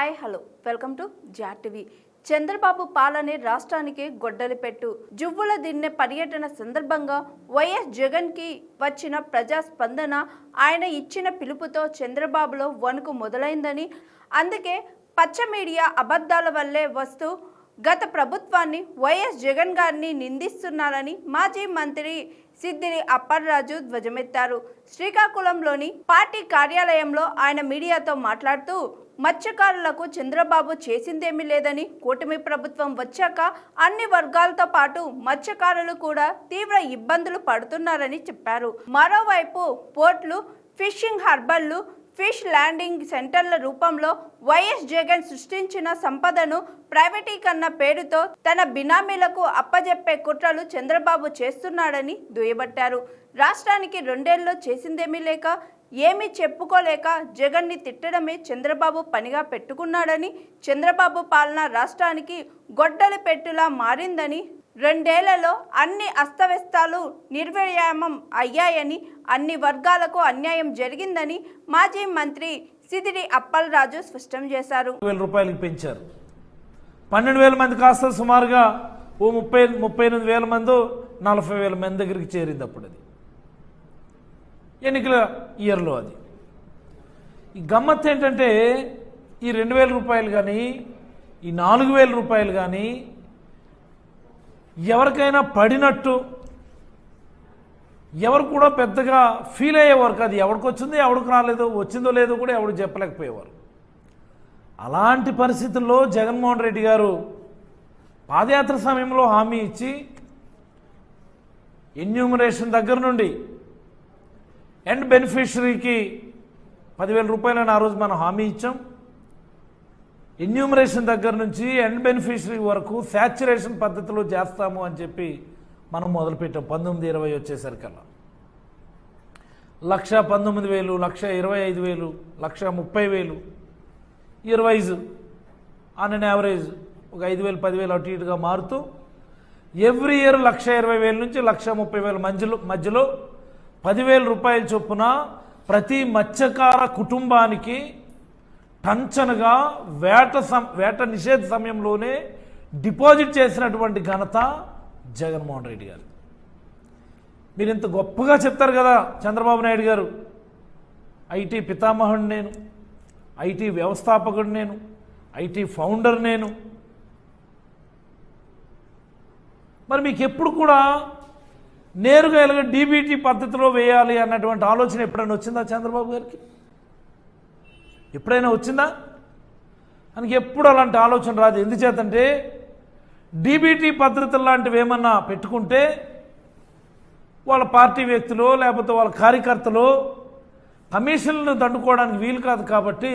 Hi hello welcome to జాటివి. చంద్రబాబు పాలనే రాష్ట్రానికి గొడ్డలి పెట్టు. జువ్వుల దిన్నె పర్యటన సందర్భంగా వైఎస్ జగన్ కి వచ్చిన ప్రజా స్పందన, ఆయన ఇచ్చిన పిలుపుతో చంద్రబాబులో వణుకు మొదలైందని, అందుకే పచ్చ మీడియా అబద్ధాల వల్లే వస్తూ గత ప్రభుత్వాన్ని వైఎస్ జగన్ గారిని నిందిస్తున్నారని మాజీ మంత్రి సిద్దిరి అప్పర్రాజు ధ్వజమెత్తారు. శ్రీకాకుళంలోని పార్టీ కార్యాలయంలో ఆయన మీడియాతో మాట్లాడుతూ, మత్స్యకారులకు చంద్రబాబు చేసిందేమీ లేదని, కూటమి ప్రభుత్వం వచ్చాక అన్ని వర్గాలతో పాటు మత్స్యకారులు కూడా తీవ్ర ఇబ్బందులు పడుతున్నారని చెప్పారు. మరోవైపు పోర్ట్లు, ఫిషింగ్ హార్బర్లు, ఫిష్ ల్యాండింగ్ సెంటర్ల రూపంలో వైఎస్ జగన్ సృష్టించిన సంపదను ప్రైవేటీకరణ పేరుతో తన బినామీలకు అప్పజెప్పే కుట్రలు చంద్రబాబు చేస్తున్నాడని దుయ్యబట్టారు. రాష్ట్రానికి 2 ఏళ్లలో చేసిందేమీ లేక, ఏమీ చెప్పుకోలేక జగన్ని తిట్టడమే చంద్రబాబు పనిగా పెట్టుకున్నాడని, చంద్రబాబు పాలన రాష్ట్రానికి గొడ్డలి పెట్టులా మారిందని, 2 ఏళ్లలో అన్ని అస్తవ్యస్తాలు నిర్వ్యాయామం అయ్యాయని, అన్ని వర్గాలకు అన్యాయం జరిగిందని మాజీ మంత్రి సిదిరి అప్పలరాజు స్పష్టం చేశారు. రూపాయలకి పెంచారు. 12,000 మంది కాస్త సుమారుగా ఓ 38,000 మంది 40,000 మంది దగ్గరికి చేరింది. అప్పుడు అది ఎన్నికల ఇయర్లో. అది ఈ గమ్మత్తు ఏంటంటే, ఈ 2,000 రూపాయలు కానీ, ఈ 4,000 రూపాయలు కానీ ఎవరికైనా పడినట్టు ఎవరు కూడా పెద్దగా ఫీల్ అయ్యేవారు కాదు. ఎవరికి వచ్చిందో ఎవరికి రాలేదో, వచ్చిందో లేదో కూడా ఎవరు చెప్పలేకపోయేవారు. అలాంటి పరిస్థితుల్లో జగన్మోహన్ రెడ్డి గారు పాదయాత్ర సమయంలో హామీ ఇచ్చి, ఎన్యూమరేషన్ దగ్గర నుండి ఎండ్ బెనిఫిషరీకి 10,000 రూపాయలని ఆ రోజు మనం హామీ ఇచ్చాం. ఎన్యూమరేషన్ దగ్గర నుంచి ఎండ్ బెనిఫిషరీ వరకు శాచ్యురేషన్ పద్ధతిలో చేస్తాము అని చెప్పి మనం మొదలుపెట్టాం. 19-20 వచ్చేసరికల్లా 1,19,000, 1,25,000, 1,30,000 ఇయర్ ఆన్ అన్ యావరేజ్ ఒక 5,000, 10,000 అటు ఇటుగా మారుతూ ఎవ్రీ ఇయర్ 1,20,000 నుంచి 1,30,000 మధ్యలో 10,000 రూపాయల చొప్పున ప్రతి మత్స్యకార కుటుంబానికి టంచనగా వేట నిషేధ సమయంలోనే డిపాజిట్ చేసినటువంటి ఘనత జగన్మోహన్ రెడ్డి గారు. మీరు ఇంత గొప్పగా చెప్తారు కదా చంద్రబాబు నాయుడు గారు, ఐటీ పితామహుడు నేను, ఐటీ వ్యవస్థాపకుడు నేను, ఐటీ ఫౌండర్ నేను. మరి మీకు ఎప్పుడు కూడా నేరుగా ఇలాగ డీబీటీ పద్ధతిలో వేయాలి అన్నటువంటి ఆలోచన ఎప్పుడైనా వచ్చిందా చంద్రబాబు గారికి? ఎప్పుడైనా వచ్చిందా? మనకి ఎప్పుడు అలాంటి ఆలోచన రాదు. ఎందుచేతంటే డీబీటీ పద్ధతులు లాంటివి ఏమన్నా పెట్టుకుంటే వాళ్ళ పార్టీ వ్యక్తులు లేకపోతే వాళ్ళ కార్యకర్తలు కమిషన్లను దండుకోవడానికి వీలు కాదు. కాబట్టి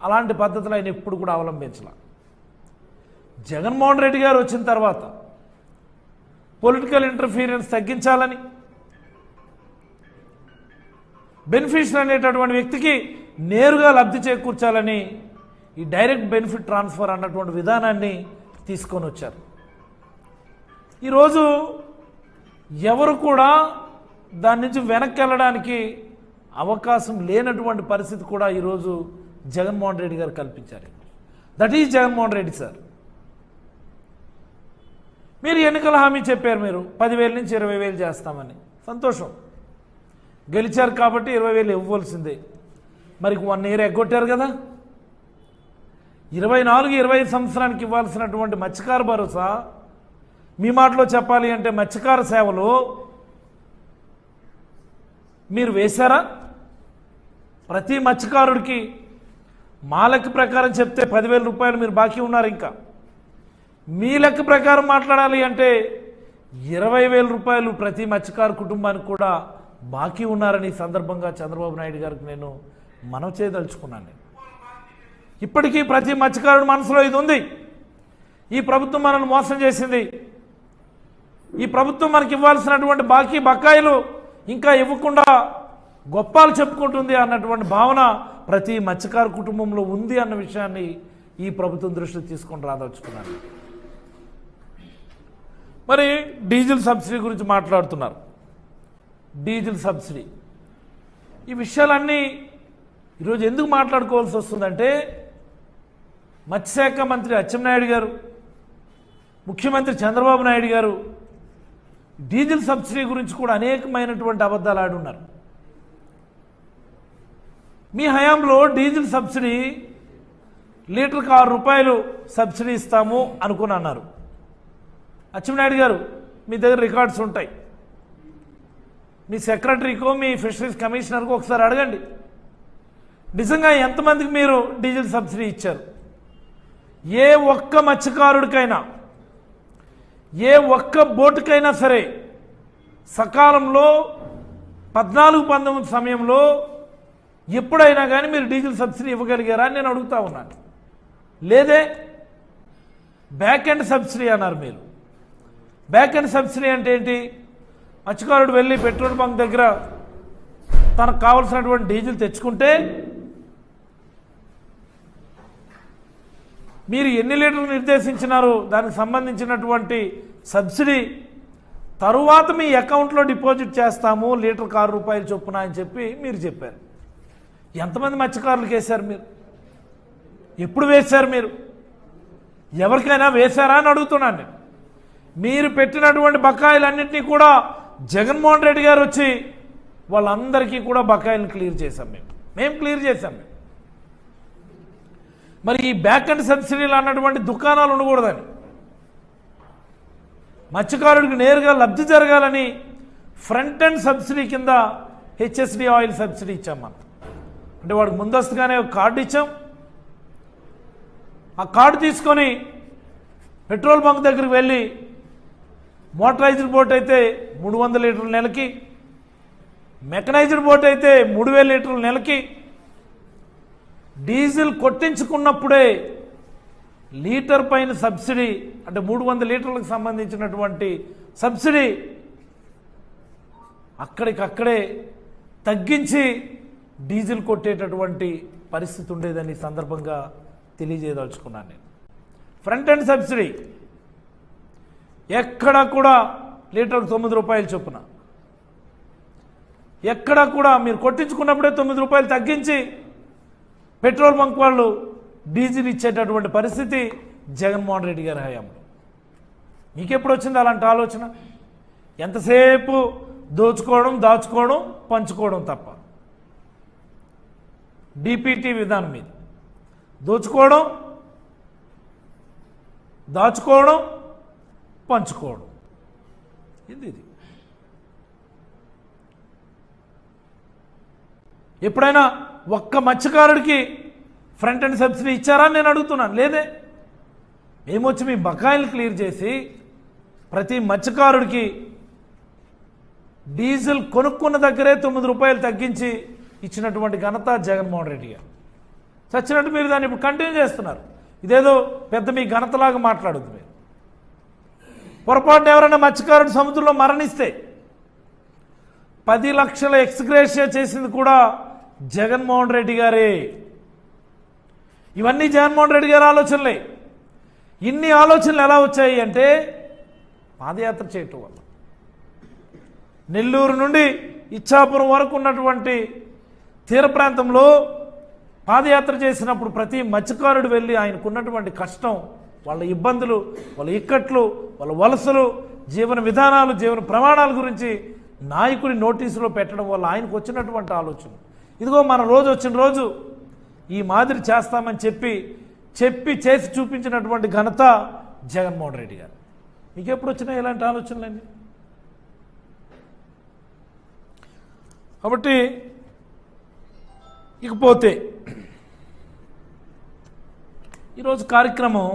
అలాంటి పద్ధతులు ఆయన ఎప్పుడు కూడా అవలంబించాల. జగన్మోహన్ రెడ్డి గారు వచ్చిన తర్వాత పొలిటికల్ ఇంటర్ఫీరెన్స్ తగ్గించాలని, బెనిఫిషియరీ అనేటటువంటి వ్యక్తికి నేరుగా లబ్ధి చేకూర్చాలని ఈ డైరెక్ట్ బెనిఫిట్ ట్రాన్స్ఫర్ అన్నటువంటి విధానాన్ని తీసుకొని వచ్చారు. ఈరోజు ఎవరు కూడా దాని నుంచి వెనక్కి వెళ్ళడానికి అవకాశం లేనటువంటి పరిస్థితి కూడా ఈరోజు జగన్మోహన్ రెడ్డి గారు కల్పించారు. That is Jaganmohan Reddy sir. మీరు ఎన్నికల హామీ చెప్పారు, మీరు 10,000 నుంచి 20,000 చేస్తామని. సంతోషం, గెలిచారు కాబట్టి 20,000 ఇవ్వాల్సిందే. మరి 1 ఇయర్ ఎగ్గొట్టారు కదా. 24-25 సంవత్సరానికి ఇవ్వాల్సినటువంటి మత్స్యకార భరోసా, మీ మాటలో చెప్పాలి అంటే మత్స్యకార సేవలు మీరు వేశారా? ప్రతి మత్స్యకారుడికి మా లెక్క ప్రకారం చెప్తే 10,000 రూపాయలు మీరు బాకీ ఉన్నారు. ఇంకా మీ లెక్క ప్రకారం మాట్లాడాలి అంటే 20,000 రూపాయలు ప్రతి మత్స్యకార కుటుంబానికి కూడా బాకీ ఉన్నారని ఈ సందర్భంగా చంద్రబాబు నాయుడు గారికి నేను మనవి చేయదలుచుకున్నాను. ఇప్పటికీ ప్రతి మత్స్యకారుడి మనసులో ఇది ఉంది, ఈ ప్రభుత్వం మనల్ని మోసం చేసింది, ఈ ప్రభుత్వం మనకి ఇవ్వాల్సినటువంటి బకాయిలు ఇంకా ఇవ్వకుండా గొప్పాలు చెప్పుకుంటుంది అన్నటువంటి భావన ప్రతి మత్స్యకార కుటుంబంలో ఉంది అన్న విషయాన్ని ఈ ప్రభుత్వం దృష్టికి తీసుకొని రాదలుచుకున్నాను. మరి డీజిల్ సబ్సిడీ గురించి మాట్లాడుతున్నారు. డీజిల్ సబ్సిడీ, ఈ విషయాలన్నీ ఈరోజు ఎందుకు మాట్లాడుకోవాల్సి వస్తుందంటే, మత్స్యశాఖ మంత్రి అచ్చెన్నాయుడు గారు, ముఖ్యమంత్రి చంద్రబాబు నాయుడు గారు డీజిల్ సబ్సిడీ గురించి కూడా అనేకమైనటువంటి అబద్ధాలు ఆడున్నారు. మీ హయాంలో డీజిల్ సబ్సిడీ లీటర్కి 6 రూపాయలు సబ్సిడీ ఇస్తాము అనుకుని అన్నారు. అచ్చెన్నాయుడు గారు మీ దగ్గర రికార్డ్స్ ఉంటాయి. మీ సెక్రటరీకో మీ ఫిషరీస్ కమిషనర్కో ఒకసారి అడగండి, నిజంగా ఎంతమందికి మీరు డీజిల్ సబ్సిడీ ఇచ్చారు? ఏ ఒక్క మత్స్యకారుడికైనా, ఏ ఒక్క బోటుకైనా సరే సకాలంలో 14-19 సమయంలో ఎప్పుడైనా కానీ మీరు డీజిల్ సబ్సిడీ ఇవ్వగలిగారా అని నేను అడుగుతా ఉన్నాను. లేదే. బ్యాక్ ఎండ్ సబ్సిడీ అన్నారు మీరు. బ్యాక్ ఎండ్ సబ్సిడీ అంటే ఏంటి? మత్స్యకారుడు వెళ్ళి పెట్రోల్ బంక్ దగ్గర తనకు కావలసినటువంటి డీజిల్ తెచ్చుకుంటే మీరు ఎన్ని లీటర్లు నిర్దేశించినారో దానికి సంబంధించినటువంటి సబ్సిడీ తరువాత మీ అకౌంట్లో డిపాజిట్ చేస్తాము లీటర్కి 6 రూపాయలు చొప్పున అని చెప్పి మీరు చెప్పారు. ఎంతమంది మత్స్యకారులకు వేశారు మీరు? ఎప్పుడు వేశారు మీరు? ఎవరికైనా వేశారా అని అడుగుతున్నాను నేను. మీరు పెట్టినటువంటి బకాయిలన్నింటినీ కూడా జగన్మోహన్ రెడ్డి గారు వచ్చి వాళ్ళందరికీ కూడా బకాయిలను క్లియర్ చేశాం. మేము క్లియర్ చేశాం. మరి ఈ బ్యాక్ అండ్ సబ్సిడీలు అన్నటువంటి దుకాణాలు ఉండకూడదని, మత్స్యకారుడికి నేరుగా లబ్ధి జరగాలని ఫ్రంట్ అండ్ సబ్సిడీ కింద హెచ్ఎస్డి ఆయిల్ సబ్సిడీ ఇచ్చాం మనం. అంటే వాడికి ముందస్తుగానే ఒక కార్డు ఇచ్చాం. ఆ కార్డు తీసుకొని పెట్రోల్ బంక్ దగ్గరికి వెళ్ళి మోటరైజ్డ్ బోట్ అయితే 300 లీటర్ల నెలకి, మెకనైజ్డ్ బోట్ అయితే 3000 లీటర్ల నెలకి, డీజిల్ కొట్టించుకున్నప్పుడే లీటర్ పైన సబ్సిడీ అంటే 300 లీటర్లకు సంబంధించినటువంటి సబ్సిడీ అక్కడికక్కడే తగ్గించి డీజిల్ కొట్టేటటువంటి పరిస్థితి ఉండేదని సందర్భంగా తెలియజేయదలుచుకున్నాను నేను. ఫ్రంట్ ఎండ్ సబ్సిడీ ఎక్కడా కూడా లీటర్కు 9 రూపాయలు చొప్పున, ఎక్కడా కూడా మీరు కొట్టించుకున్నప్పుడే 9 రూపాయలు తగ్గించి పెట్రోల్ బంక్ వాళ్ళు డీజిల్ ఇచ్చేటటువంటి పరిస్థితి జగన్మోహన్ రెడ్డి గారి హయాంలో. మీకెప్పుడు వచ్చింది అలాంటి ఆలోచన? ఎంతసేపు దోచుకోవడం, దాచుకోవడం, పంచుకోవడం తప్ప. డిపిటి విధానం మీద దోచుకోవడం, దాచుకోవడం, పంచుకోవడం. ఇది ఎప్పుడైనా ఒక్క మత్స్యకారుడికి ఫ్రంట్ ఎండ్ సబ్సిడీ ఇచ్చారా నేను అడుగుతున్నాను. లేదే. మేమొచ్చి మీ బకాయిలు క్లియర్ చేసి ప్రతి మత్స్యకారుడికి డీజిల్ కొనుక్కున్న దగ్గరే 9 రూపాయలు తగ్గించి ఇచ్చినటువంటి ఘనత జగన్మోహన్ రెడ్డి గారు. చచ్చినట్టు మీరు దాన్ని ఇప్పుడు కంటిన్యూ చేస్తున్నారు. ఇదేదో పెద్ద మీ ఘనతలాగా మాట్లాడద్దు. మీరు పొరపాటున ఎవరైనా మత్స్యకారుడు సముద్రంలో మరణిస్తే 10 లక్షల ఎక్స్గ్రేషియా చేసింది కూడా జగన్మోహన్ రెడ్డి గారే. ఇవన్నీ జగన్మోహన్ రెడ్డి గారి ఆలోచనలే. ఇన్ని ఆలోచనలు ఎలా వచ్చాయి అంటే పాదయాత్ర చేయటం వల్ల. నెల్లూరు నుండి ఇచ్చాపురం వరకు ఉన్నటువంటి తీర ప్రాంతంలో పాదయాత్ర చేసినప్పుడు ప్రతి మత్స్యకారుడు వెళ్ళి ఆయనకున్నటువంటి కష్టం, వాళ్ళ ఇబ్బందులు, వాళ్ళ ఇక్కట్లు, వాళ్ళ వలసలు, జీవన విధానాలు, జీవన ప్రమాణాల గురించి నాయకుడి నోటీసులో పెట్టడం వల్ల ఆయనకు వచ్చినటువంటి ఆలోచన. ఇదిగో మన రోజు వచ్చిన రోజు ఈ మాదిరి చేస్తామని చెప్పి చేసి చూపించినటువంటి ఘనత జగన్మోహన్ రెడ్డి గారు. మీకు ఎప్పుడు వచ్చినాయి ఇలాంటి ఆలోచనలన్నీ? కాబట్టి ఇకపోతే ఈరోజు కార్యక్రమం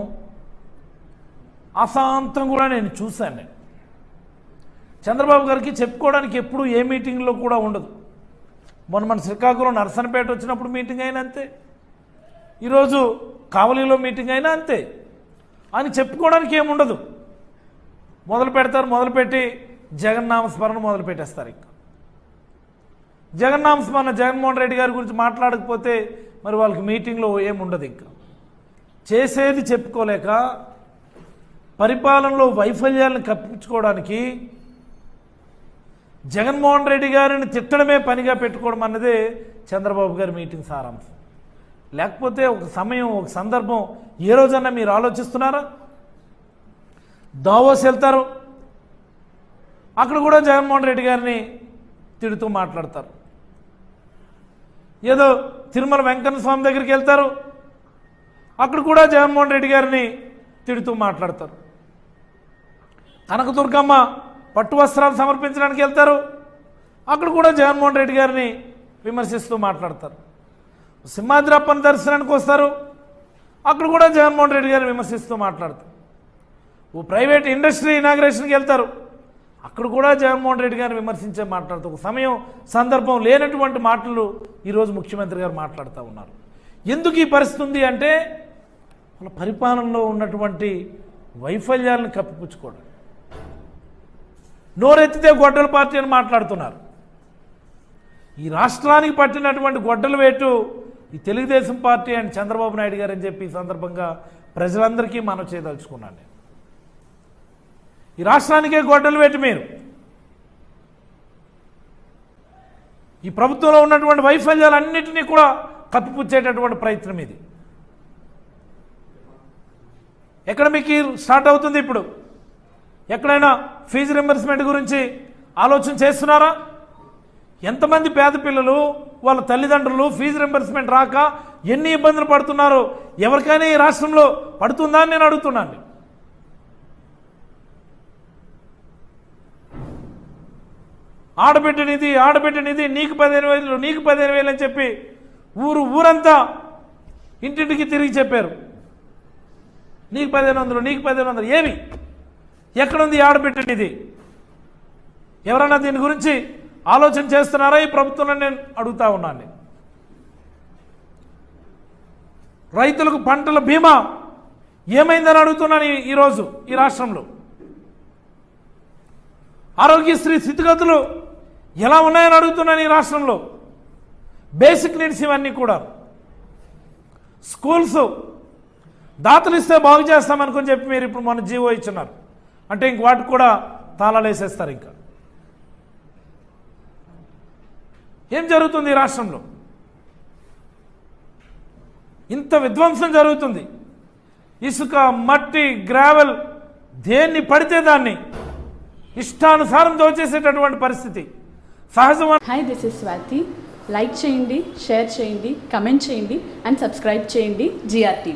అశాంతం కూడా నేను చూశాను. చంద్రబాబు గారికి చెప్పుకోవడానికి ఎప్పుడు ఏ మీటింగ్లో కూడా ఉండదు. మన శ్రీకాకుళం నర్సనపేట వచ్చినప్పుడు మీటింగ్ అయినా అంతే, ఈరోజు కావలిలో మీటింగ్ అయినా అంతే. అని చెప్పుకోవడానికి ఏముండదు. మొదలుపెట్టి జగన్నామస్మరణ మొదలుపెట్టేస్తారు. ఇంకా జగన్నామస్మరణ జగన్మోహన్ రెడ్డి గారి గురించి మాట్లాడకపోతే మరి వాళ్ళకి మీటింగ్లో ఏముండదు. ఇంకా చేసేది చెప్పుకోలేక పరిపాలనలో వైఫల్యాలను కప్పించుకోవడానికి జగన్మోహన్ రెడ్డి గారిని తిట్టడమే పనిగా పెట్టుకోవడం అన్నదే చంద్రబాబు గారి మీటింగ్ సారాంశం. లేకపోతే ఒక సమయం ఒక సందర్భం ఏ రోజన్నా మీరు ఆలోచిస్తున్నారా? దావోస్ వెళ్తారు, అక్కడ కూడా జగన్మోహన్ రెడ్డి గారిని తిడుతూ మాట్లాడతారు. ఏదో తిరుమల వెంకన్న స్వామి దగ్గరికి వెళ్తారు, అక్కడ కూడా జగన్మోహన్ రెడ్డి గారిని తిడుతూ మాట్లాడతారు. కనకదుర్గమ్మ పట్టు వస్త్రాలు సమర్పించడానికి వెళ్తారు, అక్కడ కూడా జగన్మోహన్ రెడ్డి గారిని విమర్శిస్తూ మాట్లాడతారు. సింహాద్రప్పని దర్శనానికి వస్తారు, అక్కడ కూడా జగన్మోహన్ రెడ్డి గారిని విమర్శిస్తూ మాట్లాడతారు. ఓ ప్రైవేట్ ఇండస్ట్రీ ఇనాగ్రేషన్కి వెళ్తారు, అక్కడ కూడా జగన్మోహన్ రెడ్డి గారిని విమర్శించే మాట్లాడుతూ ఒక సమయం సందర్భం లేనటువంటి మాటలు ఈరోజు ముఖ్యమంత్రి గారు మాట్లాడుతూ ఉన్నారు. ఎందుకు ఈ పరిస్థితి ఉంది అంటే వాళ్ళ పరిపాలనలో ఉన్నటువంటి వైఫల్యాలను కప్పిపుచ్చుకోవడం. నోరెత్తితే గొడ్డల పార్టీ అని మాట్లాడుతున్నారు. ఈ రాష్ట్రానికి పట్టినటువంటి గొడ్డల వేటు ఈ తెలుగుదేశం పార్టీ అండ్ చంద్రబాబు నాయుడు గారు అని చెప్పి ఈ సందర్భంగా ప్రజలందరికీ మనవి చేయదలుచుకున్నాను. నేను ఈ రాష్ట్రానికే గొడ్డలు వేటు మీరు. ఈ ప్రభుత్వంలో ఉన్నటువంటి వైఫల్యాలన్నింటినీ కూడా కప్పిపుచ్చేటటువంటి ప్రయత్నం ఇది. ఎకడమిక్ ఇయర్ స్టార్ట్ అవుతుంది. ఇప్పుడు ఎక్కడైనా ఫీజు రింబర్స్మెంట్ గురించి ఆలోచన చేస్తున్నారా? ఎంతమంది పేద పిల్లలు వాళ్ళ తల్లిదండ్రులు ఫీజు రింబర్స్మెంట్ రాక ఎన్ని ఇబ్బందులు పడుతున్నారో ఎవరికైనా ఈ రాష్ట్రంలో పడుతుందా అని నేను అడుగుతున్నాను. ఆడబిడ్డనిది నీకు 15,000 నీకు 15,000 అని చెప్పి ఊరంతా ఇంటింటికి తిరిగి చెప్పారు. నీకు 1,500 నీకు 1,500 ఏమి ఎక్కడుంది ఆడబిడ్డనిది? ఎవరన్నా దీని గురించి ఆలోచన చేస్తున్నారా ఈ ప్రభుత్వంలో? నేను అడుగుతా ఉన్నాను. రైతులకు పంటల బీమా ఏమైందని అడుగుతున్నాను ఈరోజు ఈ రాష్ట్రంలో. ఆరోగ్యశ్రీ స్థితిగతులు ఎలా ఉన్నాయని అడుగుతున్నాను ఈ రాష్ట్రంలో. బేసిక్ నీడ్స్ ఇవన్నీ కూడా. స్కూల్స్ దాతలు ఇస్తే బాగు చేస్తామనుకుని చెప్పి మీరు ఇప్పుడు మన జీవో ఇచ్చినారు అంటే ఇంక వాటికి కూడా తాళాలు వేసేస్తారు. ఇంకా ఏం జరుగుతుంది ఈ రాష్ట్రంలో? ఇంత విధ్వంసం జరుగుతుంది. ఇసుక, మట్టి, గ్రావెల్ దేన్ని పడితే దాన్ని ఇష్టానుసారం దోచేసేటటువంటి పరిస్థితి సహజం. Hi, this is Swathi. Like చేయండి, షేర్ చేయండి, కమెంట్ చేయండి అండ్ సబ్స్క్రైబ్ చేయండి GRTV.